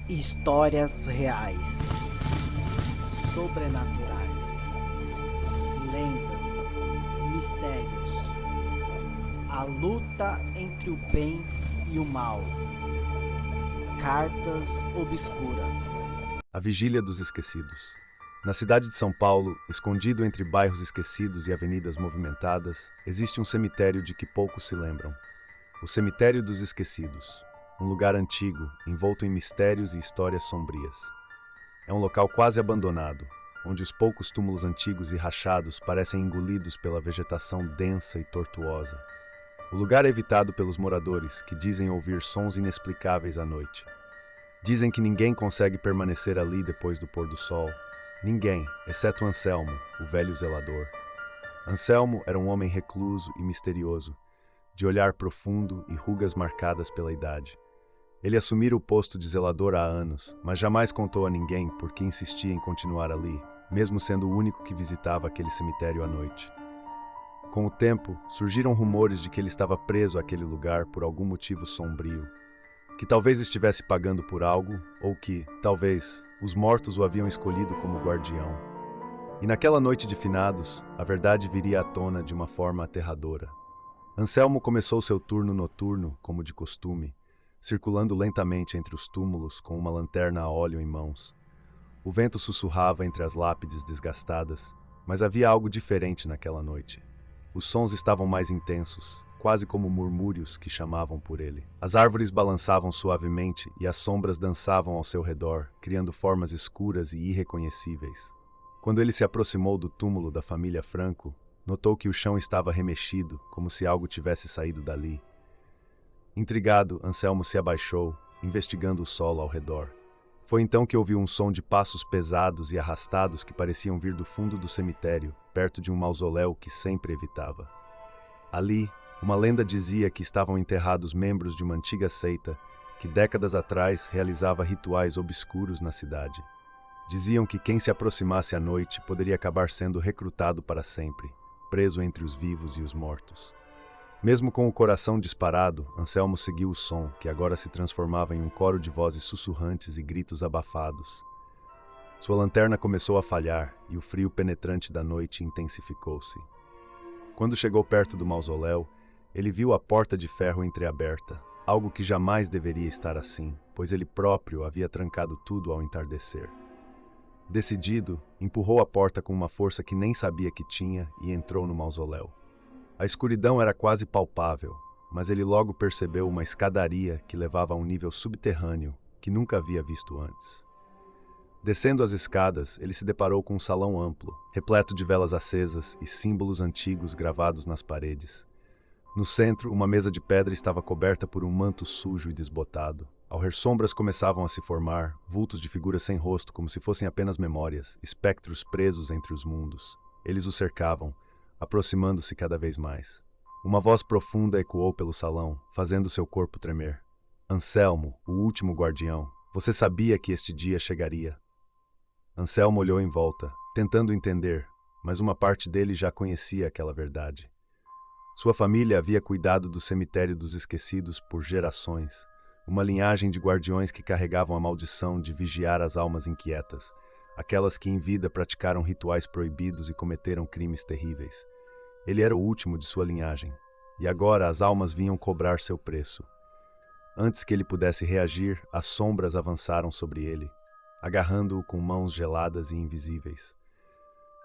Histórias reais, sobrenaturais, lendas, mistérios. A luta entre o bem e o mal. Cartas obscuras. A Vigília dos Esquecidos. Na cidade de São Paulo, escondido entre bairros esquecidos e avenidas movimentadas, existe um cemitério de que poucos se lembram. O Cemitério dos Esquecidos. Um lugar antigo, envolto em mistérios e histórias sombrias. É um local quase abandonado, onde os poucos túmulos antigos e rachados parecem engolidos pela vegetação densa e tortuosa. O lugar é evitado pelos moradores, que dizem ouvir sons inexplicáveis à noite. Dizem que ninguém consegue permanecer ali depois do pôr do sol. Ninguém, exceto Anselmo, o velho zelador. Anselmo era um homem recluso e misterioso, de olhar profundo e rugas marcadas pela idade. Ele assumira o posto de zelador há anos, mas jamais contou a ninguém por que insistia em continuar ali, mesmo sendo o único que visitava aquele cemitério à noite. Com o tempo, surgiram rumores de que ele estava preso àquele lugar por algum motivo sombrio, que talvez estivesse pagando por algo, ou que, talvez, os mortos o haviam escolhido como guardião. E naquela noite de finados, a verdade viria à tona de uma forma aterradora. Anselmo começou seu turno noturno, como de costume, circulando lentamente entre os túmulos com uma lanterna a óleo em mãos. O vento sussurrava entre as lápides desgastadas, mas havia algo diferente naquela noite. Os sons estavam mais intensos, quase como murmúrios que chamavam por ele. As árvores balançavam suavemente e as sombras dançavam ao seu redor, criando formas escuras e irreconhecíveis. Quando ele se aproximou do túmulo da família Franco, notou que o chão estava remexido, como se algo tivesse saído dali. Intrigado, Anselmo se abaixou, investigando o solo ao redor. Foi então que ouviu um som de passos pesados e arrastados que pareciam vir do fundo do cemitério, perto de um mausoléu que sempre evitava. Ali, uma lenda dizia que estavam enterrados membros de uma antiga seita que décadas atrás realizava rituais obscuros na cidade. Diziam que quem se aproximasse à noite poderia acabar sendo recrutado para sempre, preso entre os vivos e os mortos. Mesmo com o coração disparado, Anselmo seguiu o som, que agora se transformava em um coro de vozes sussurrantes e gritos abafados. Sua lanterna começou a falhar e o frio penetrante da noite intensificou-se. Quando chegou perto do mausoléu, ele viu a porta de ferro entreaberta, algo que jamais deveria estar assim, pois ele próprio havia trancado tudo ao entardecer. Decidido, empurrou a porta com uma força que nem sabia que tinha e entrou no mausoléu. A escuridão era quase palpável, mas ele logo percebeu uma escadaria que levava a um nível subterrâneo que nunca havia visto antes. Descendo as escadas, ele se deparou com um salão amplo, repleto de velas acesas e símbolos antigos gravados nas paredes. No centro, uma mesa de pedra estava coberta por um manto sujo e desbotado. Ao ver sombras começavam a se formar, vultos de figuras sem rosto como se fossem apenas memórias, espectros presos entre os mundos. Eles o cercavam, aproximando-se cada vez mais. Uma voz profunda ecoou pelo salão, fazendo seu corpo tremer. Anselmo, o último guardião, você sabia que este dia chegaria. Anselmo olhou em volta, tentando entender, mas uma parte dele já conhecia aquela verdade. Sua família havia cuidado do cemitério dos esquecidos por gerações, uma linhagem de guardiões que carregavam a maldição de vigiar as almas inquietas, aquelas que em vida praticaram rituais proibidos e cometeram crimes terríveis. Ele era o último de sua linhagem, e agora as almas vinham cobrar seu preço. Antes que ele pudesse reagir, as sombras avançaram sobre ele, agarrando-o com mãos geladas e invisíveis.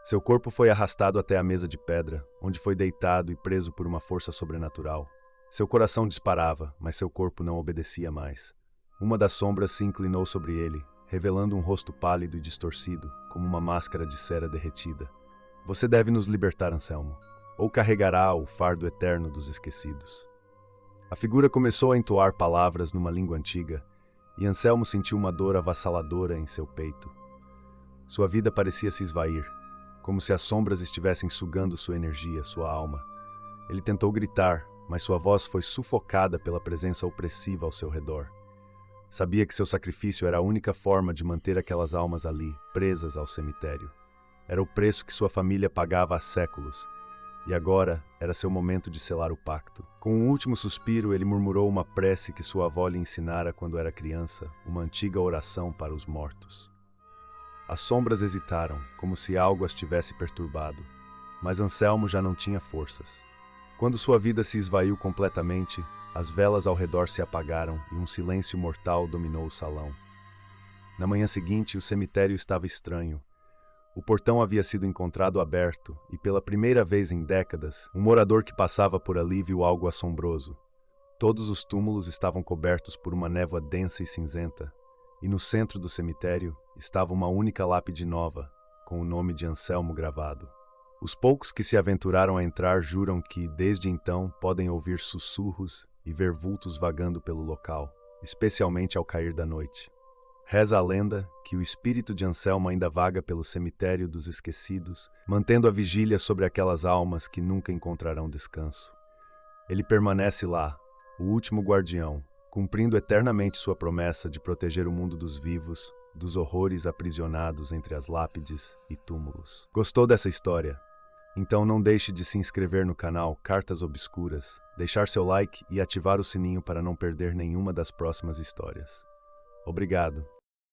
Seu corpo foi arrastado até a mesa de pedra, onde foi deitado e preso por uma força sobrenatural. Seu coração disparava, mas seu corpo não obedecia mais. Uma das sombras se inclinou sobre ele, revelando um rosto pálido e distorcido, como uma máscara de cera derretida. Você deve nos libertar, Anselmo, ou carregará o fardo eterno dos esquecidos. A figura começou a entoar palavras numa língua antiga, e Anselmo sentiu uma dor avassaladora em seu peito. Sua vida parecia se esvair, como se as sombras estivessem sugando sua energia, sua alma. Ele tentou gritar, mas sua voz foi sufocada pela presença opressiva ao seu redor. Sabia que seu sacrifício era a única forma de manter aquelas almas ali, presas ao cemitério. Era o preço que sua família pagava há séculos, E agora era seu momento de selar o pacto. Com um último suspiro, ele murmurou uma prece que sua avó lhe ensinara quando era criança, uma antiga oração para os mortos. As sombras hesitaram, como se algo as tivesse perturbado, mas Anselmo já não tinha forças. Quando sua vida se esvaiu completamente, as velas ao redor se apagaram e um silêncio mortal dominou o salão. Na manhã seguinte, o cemitério estava estranho. O portão havia sido encontrado aberto e, pela primeira vez em décadas, um morador que passava por ali viu algo assombroso. Todos os túmulos estavam cobertos por uma névoa densa e cinzenta, e no centro do cemitério estava uma única lápide nova, com o nome de Anselmo gravado. Os poucos que se aventuraram a entrar juram que, desde então, podem ouvir sussurros e ver vultos vagando pelo local, especialmente ao cair da noite. Reza a lenda que o espírito de Anselmo ainda vaga pelo cemitério dos esquecidos, mantendo a vigília sobre aquelas almas que nunca encontrarão descanso. Ele permanece lá, o último guardião, cumprindo eternamente sua promessa de proteger o mundo dos vivos, dos horrores aprisionados entre as lápides e túmulos. Gostou dessa história? Então não deixe de se inscrever no canal Cartas Obscuras, deixar seu like e ativar o sininho para não perder nenhuma das próximas histórias. Obrigado.